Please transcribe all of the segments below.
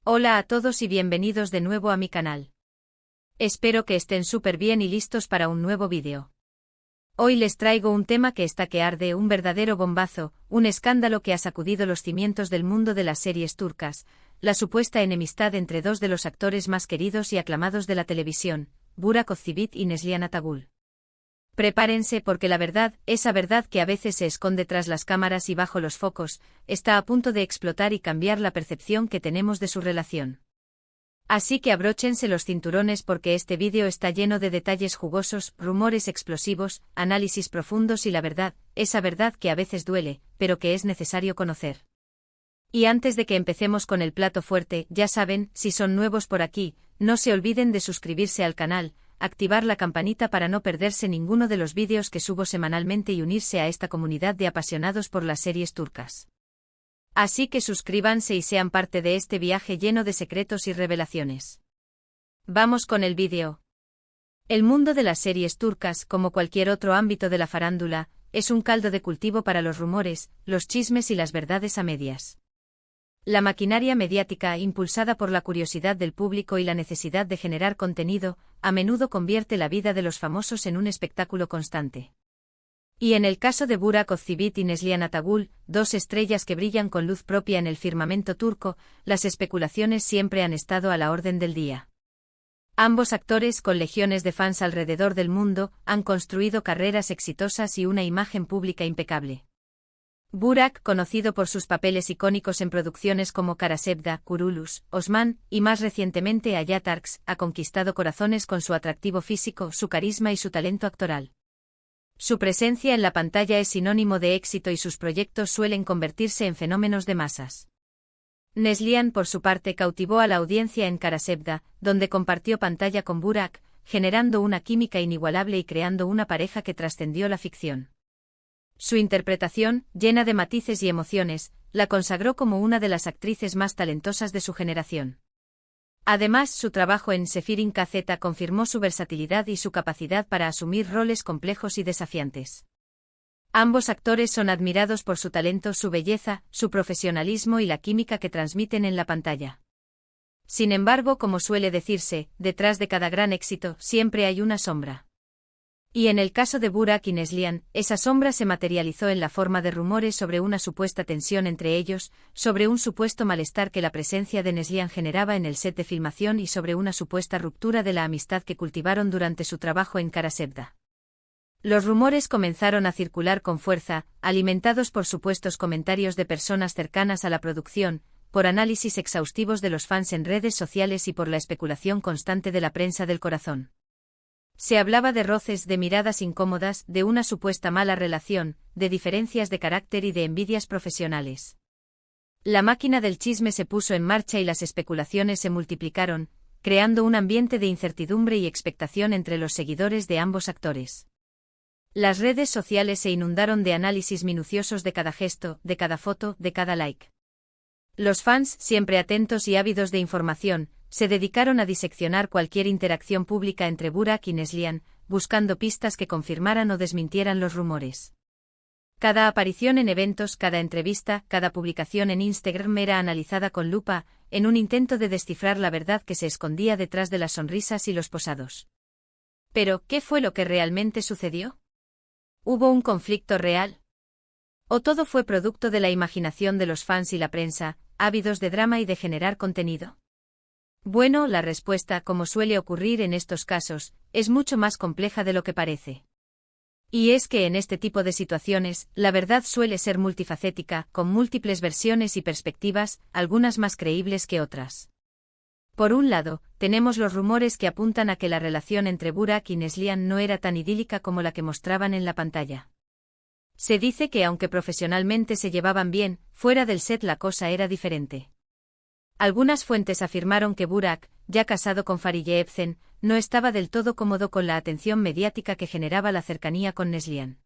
Hola a todos y bienvenidos de nuevo a mi canal. Espero que estén súper bien y listos para un nuevo vídeo. Hoy les traigo un tema que está que arde, un verdadero bombazo, un escándalo que ha sacudido los cimientos del mundo de las series turcas, la supuesta enemistad entre dos de los actores más queridos y aclamados de la televisión, Burak Özçivit y Neslihan Atagül. Prepárense porque la verdad, esa verdad que a veces se esconde tras las cámaras y bajo los focos, está a punto de explotar y cambiar la percepción que tenemos de su relación. Así que abróchense los cinturones porque este vídeo está lleno de detalles jugosos, rumores explosivos, análisis profundos y la verdad, esa verdad que a veces duele, pero que es necesario conocer. Y antes de que empecemos con el plato fuerte, ya saben, si son nuevos por aquí, no se olviden de suscribirse al canal, activar la campanita para no perderse ninguno de los vídeos que subo semanalmente y unirse a esta comunidad de apasionados por las series turcas. Así que suscríbanse y sean parte de este viaje lleno de secretos y revelaciones. Vamos con el vídeo. El mundo de las series turcas, como cualquier otro ámbito de la farándula, es un caldo de cultivo para los rumores, los chismes y las verdades a medias. La maquinaria mediática, impulsada por la curiosidad del público y la necesidad de generar contenido, a menudo convierte la vida de los famosos en un espectáculo constante. Y en el caso de Burak Özçivit y Neslihan Atagül, dos estrellas que brillan con luz propia en el firmamento turco, las especulaciones siempre han estado a la orden del día. Ambos actores, con legiones de fans alrededor del mundo, han construido carreras exitosas y una imagen pública impecable. Burak, conocido por sus papeles icónicos en producciones como Karasevda, Kurulus, Osman, y más recientemente Ayatarks, ha conquistado corazones con su atractivo físico, su carisma y su talento actoral. Su presencia en la pantalla es sinónimo de éxito y sus proyectos suelen convertirse en fenómenos de masas. Neslihan, por su parte, cautivó a la audiencia en Karasevda, donde compartió pantalla con Burak, generando una química inigualable y creando una pareja que trascendió la ficción. Su interpretación, llena de matices y emociones, la consagró como una de las actrices más talentosas de su generación. Además, su trabajo en Sefirin KZ confirmó su versatilidad y su capacidad para asumir roles complejos y desafiantes. Ambos actores son admirados por su talento, su belleza, su profesionalismo y la química que transmiten en la pantalla. Sin embargo, como suele decirse, detrás de cada gran éxito siempre hay una sombra. Y en el caso de Burak y Neslihan, esa sombra se materializó en la forma de rumores sobre una supuesta tensión entre ellos, sobre un supuesto malestar que la presencia de Neslihan generaba en el set de filmación y sobre una supuesta ruptura de la amistad que cultivaron durante su trabajo en Karasevda. Los rumores comenzaron a circular con fuerza, alimentados por supuestos comentarios de personas cercanas a la producción, por análisis exhaustivos de los fans en redes sociales y por la especulación constante de la prensa del corazón. Se hablaba de roces, de miradas incómodas, de una supuesta mala relación, de diferencias de carácter y de envidias profesionales. La máquina del chisme se puso en marcha y las especulaciones se multiplicaron, creando un ambiente de incertidumbre y expectación entre los seguidores de ambos actores. Las redes sociales se inundaron de análisis minuciosos de cada gesto, de cada foto, de cada like. Los fans, siempre atentos y ávidos de información, se dedicaron a diseccionar cualquier interacción pública entre Burak y Neslihan, buscando pistas que confirmaran o desmintieran los rumores. Cada aparición en eventos, cada entrevista, cada publicación en Instagram era analizada con lupa, en un intento de descifrar la verdad que se escondía detrás de las sonrisas y los posados. Pero, ¿qué fue lo que realmente sucedió? ¿Hubo un conflicto real? ¿O todo fue producto de la imaginación de los fans y la prensa, ávidos de drama y de generar contenido? Bueno, la respuesta, como suele ocurrir en estos casos, es mucho más compleja de lo que parece. Y es que en este tipo de situaciones, la verdad suele ser multifacética, con múltiples versiones y perspectivas, algunas más creíbles que otras. Por un lado, tenemos los rumores que apuntan a que la relación entre Burak y Neslihan no era tan idílica como la que mostraban en la pantalla. Se dice que aunque profesionalmente se llevaban bien, fuera del set la cosa era diferente. Algunas fuentes afirmaron que Burak, ya casado con Fariye Evcen, no estaba del todo cómodo con la atención mediática que generaba la cercanía con Neslihan.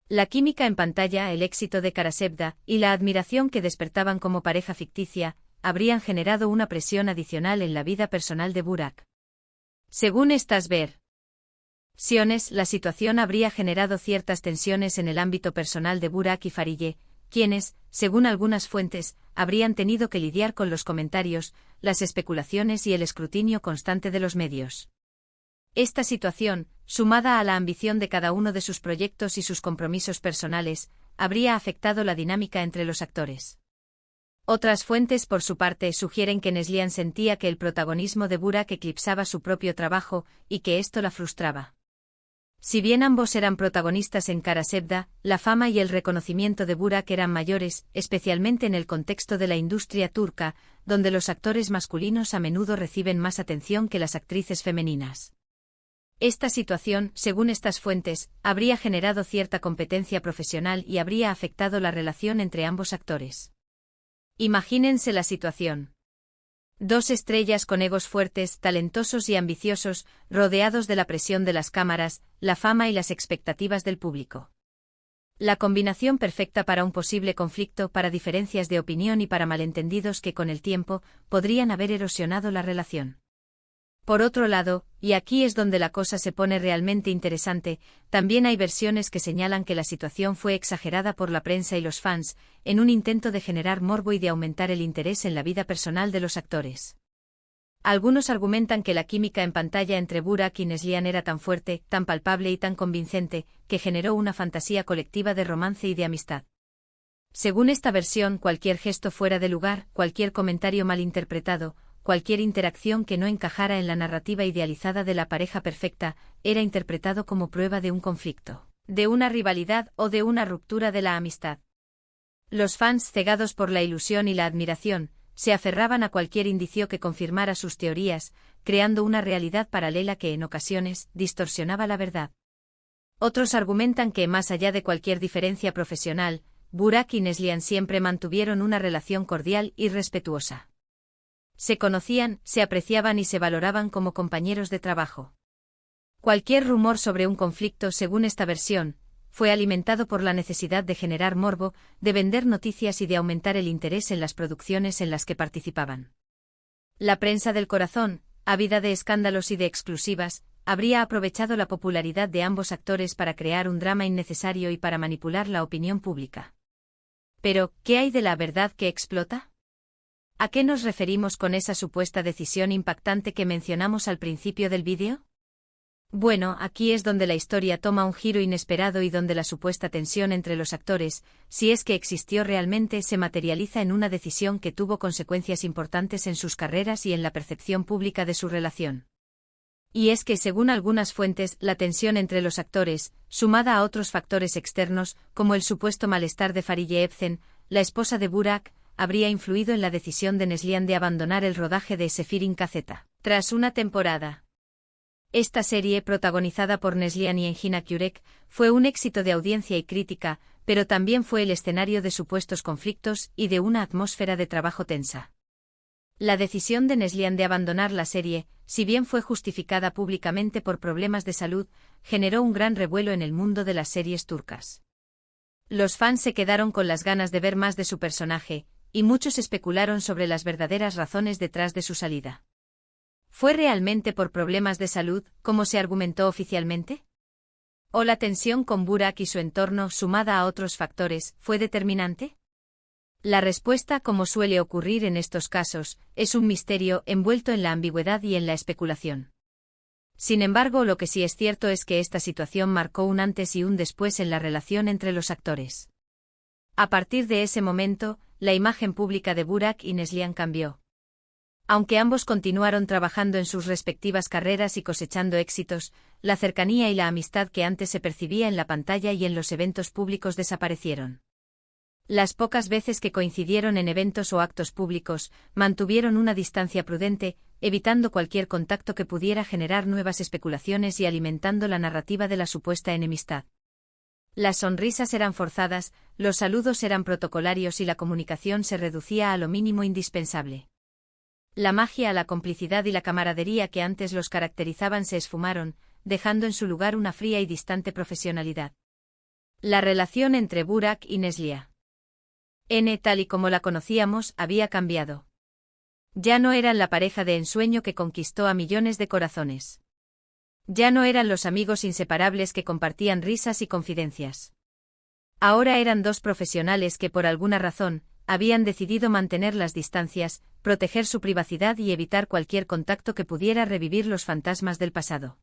La química en pantalla, el éxito de Karasevda y la admiración que despertaban como pareja ficticia, habrían generado una presión adicional en la vida personal de Burak. Según estas versiones, la situación habría generado ciertas tensiones en el ámbito personal de Burak y Fariye, quienes, según algunas fuentes, habrían tenido que lidiar con los comentarios, las especulaciones y el escrutinio constante de los medios. Esta situación, sumada a la ambición de cada uno de sus proyectos y sus compromisos personales, habría afectado la dinámica entre los actores. Otras fuentes, por su parte, sugieren que Neslihan sentía que el protagonismo de Burak eclipsaba su propio trabajo y que esto la frustraba. Si bien ambos eran protagonistas en Kara Sevda, la fama y el reconocimiento de Burak eran mayores, especialmente en el contexto de la industria turca, donde los actores masculinos a menudo reciben más atención que las actrices femeninas. Esta situación, según estas fuentes, habría generado cierta competencia profesional y habría afectado la relación entre ambos actores. Imagínense la situación. Dos estrellas con egos fuertes, talentosos y ambiciosos, rodeados de la presión de las cámaras, la fama y las expectativas del público. La combinación perfecta para un posible conflicto, para diferencias de opinión y para malentendidos que con el tiempo podrían haber erosionado la relación. Por otro lado, y aquí es donde la cosa se pone realmente interesante, también hay versiones que señalan que la situación fue exagerada por la prensa y los fans, en un intento de generar morbo y de aumentar el interés en la vida personal de los actores. Algunos argumentan que la química en pantalla entre Burak y Neslihan era tan fuerte, tan palpable y tan convincente, que generó una fantasía colectiva de romance y de amistad. Según esta versión, cualquier gesto fuera de lugar, cualquier comentario malinterpretado, cualquier interacción que no encajara en la narrativa idealizada de la pareja perfecta, era interpretado como prueba de un conflicto, de una rivalidad o de una ruptura de la amistad. Los fans, cegados por la ilusión y la admiración, se aferraban a cualquier indicio que confirmara sus teorías, creando una realidad paralela que en ocasiones distorsionaba la verdad. Otros argumentan que, más allá de cualquier diferencia profesional, Burak y Neslihan siempre mantuvieron una relación cordial y respetuosa. Se conocían, se apreciaban y se valoraban como compañeros de trabajo. Cualquier rumor sobre un conflicto, según esta versión, fue alimentado por la necesidad de generar morbo, de vender noticias y de aumentar el interés en las producciones en las que participaban. La prensa del corazón, ávida de escándalos y de exclusivas, habría aprovechado la popularidad de ambos actores para crear un drama innecesario y para manipular la opinión pública. Pero, ¿qué hay de la verdad que explota? ¿A qué nos referimos con esa supuesta decisión impactante que mencionamos al principio del vídeo? Bueno, aquí es donde la historia toma un giro inesperado y donde la supuesta tensión entre los actores, si es que existió realmente, se materializa en una decisión que tuvo consecuencias importantes en sus carreras y en la percepción pública de su relación. Y es que, según algunas fuentes, la tensión entre los actores, sumada a otros factores externos, como el supuesto malestar de Fariye Evcen, la esposa de Burak, habría influido en la decisión de Neslihan de abandonar el rodaje de Sefirin Kazeta, tras una temporada. Esta serie, protagonizada por Neslihan y Engin Akyurek, fue un éxito de audiencia y crítica, pero también fue el escenario de supuestos conflictos y de una atmósfera de trabajo tensa. La decisión de Neslihan de abandonar la serie, si bien fue justificada públicamente por problemas de salud, generó un gran revuelo en el mundo de las series turcas. Los fans se quedaron con las ganas de ver más de su personaje, y muchos especularon sobre las verdaderas razones detrás de su salida. ¿Fue realmente por problemas de salud, como se argumentó oficialmente? ¿O la tensión con Burak y su entorno, sumada a otros factores, fue determinante? La respuesta, como suele ocurrir en estos casos, es un misterio envuelto en la ambigüedad y en la especulación. Sin embargo, lo que sí es cierto es que esta situación marcó un antes y un después en la relación entre los actores. A partir de ese momento, la imagen pública de Burak y Neslihan cambió. Aunque ambos continuaron trabajando en sus respectivas carreras y cosechando éxitos, la cercanía y la amistad que antes se percibía en la pantalla y en los eventos públicos desaparecieron. Las pocas veces que coincidieron en eventos o actos públicos, mantuvieron una distancia prudente, evitando cualquier contacto que pudiera generar nuevas especulaciones y alimentando la narrativa de la supuesta enemistad. Las sonrisas eran forzadas, los saludos eran protocolarios y la comunicación se reducía a lo mínimo indispensable. La magia, la complicidad y la camaradería que antes los caracterizaban se esfumaron, dejando en su lugar una fría y distante profesionalidad. La relación entre Burak y Neslihan, tal y como la conocíamos, había cambiado. Ya no eran la pareja de ensueño que conquistó a millones de corazones. Ya no eran los amigos inseparables que compartían risas y confidencias. Ahora eran dos profesionales que por alguna razón, habían decidido mantener las distancias, proteger su privacidad y evitar cualquier contacto que pudiera revivir los fantasmas del pasado.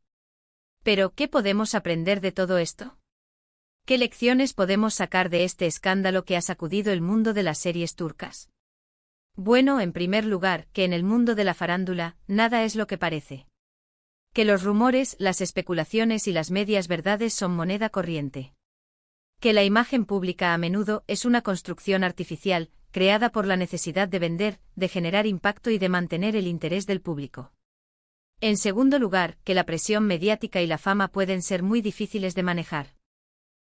Pero, ¿qué podemos aprender de todo esto? ¿Qué lecciones podemos sacar de este escándalo que ha sacudido el mundo de las series turcas? Bueno, en primer lugar, que en el mundo de la farándula, nada es lo que parece. Que los rumores, las especulaciones y las medias verdades son moneda corriente. Que la imagen pública a menudo es una construcción artificial, creada por la necesidad de vender, de generar impacto y de mantener el interés del público. En segundo lugar, que la presión mediática y la fama pueden ser muy difíciles de manejar.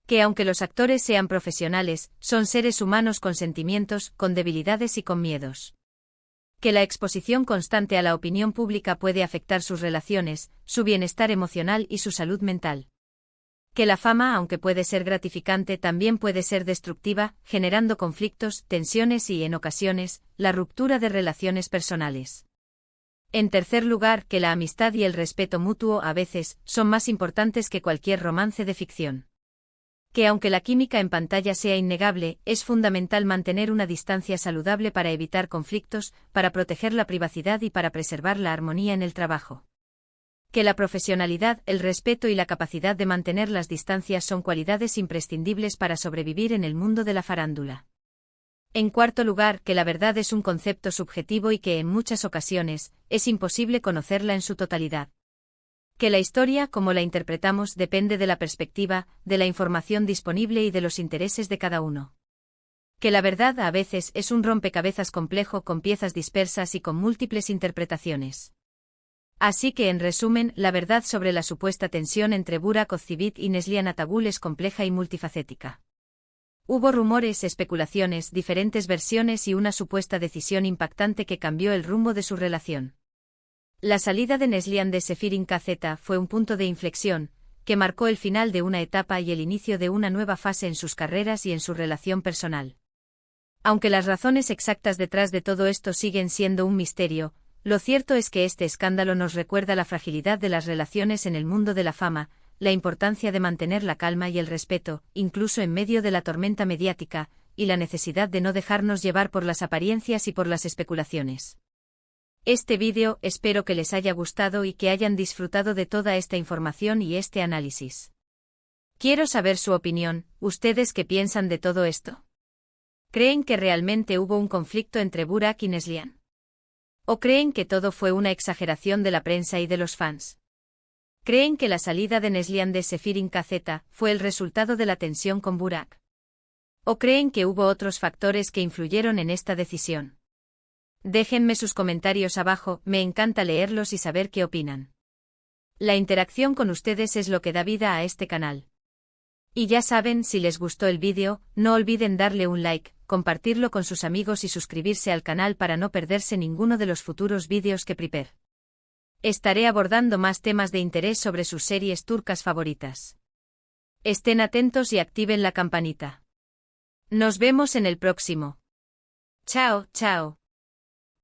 Que aunque los actores sean profesionales, son seres humanos con sentimientos, con debilidades y con miedos. Que la exposición constante a la opinión pública puede afectar sus relaciones, su bienestar emocional y su salud mental. Que la fama, aunque puede ser gratificante, también puede ser destructiva, generando conflictos, tensiones y, en ocasiones, la ruptura de relaciones personales. En tercer lugar, que la amistad y el respeto mutuo a veces son más importantes que cualquier romance de ficción. Que aunque la química en pantalla sea innegable, es fundamental mantener una distancia saludable para evitar conflictos, para proteger la privacidad y para preservar la armonía en el trabajo. Que la profesionalidad, el respeto y la capacidad de mantener las distancias son cualidades imprescindibles para sobrevivir en el mundo de la farándula. En cuarto lugar, que la verdad es un concepto subjetivo y que en muchas ocasiones es imposible conocerla en su totalidad. Que la historia, como la interpretamos, depende de la perspectiva, de la información disponible y de los intereses de cada uno. Que la verdad a veces es un rompecabezas complejo con piezas dispersas y con múltiples interpretaciones. Así que, en resumen, la verdad sobre la supuesta tensión entre Burak Özçivit y Neslihan Atagul es compleja y multifacética. Hubo rumores, especulaciones, diferentes versiones y una supuesta decisión impactante que cambió el rumbo de su relación. La salida de Neslihan de Sefirin KZ fue un punto de inflexión, que marcó el final de una etapa y el inicio de una nueva fase en sus carreras y en su relación personal. Aunque las razones exactas detrás de todo esto siguen siendo un misterio, lo cierto es que este escándalo nos recuerda la fragilidad de las relaciones en el mundo de la fama, la importancia de mantener la calma y el respeto, incluso en medio de la tormenta mediática, y la necesidad de no dejarnos llevar por las apariencias y por las especulaciones. Este vídeo espero que les haya gustado y que hayan disfrutado de toda esta información y este análisis. Quiero saber su opinión, ¿ustedes qué piensan de todo esto? ¿Creen que realmente hubo un conflicto entre Burak y Neslihan? ¿O creen que todo fue una exageración de la prensa y de los fans? ¿Creen que la salida de Neslihan de Sefirin KZ fue el resultado de la tensión con Burak? ¿O creen que hubo otros factores que influyeron en esta decisión? Déjenme sus comentarios abajo, me encanta leerlos y saber qué opinan. La interacción con ustedes es lo que da vida a este canal. Y ya saben, si les gustó el vídeo, no olviden darle un like, compartirlo con sus amigos y suscribirse al canal para no perderse ninguno de los futuros vídeos que prepare. Estaré abordando más temas de interés sobre sus series turcas favoritas. Estén atentos y activen la campanita. Nos vemos en el próximo. Chao, chao.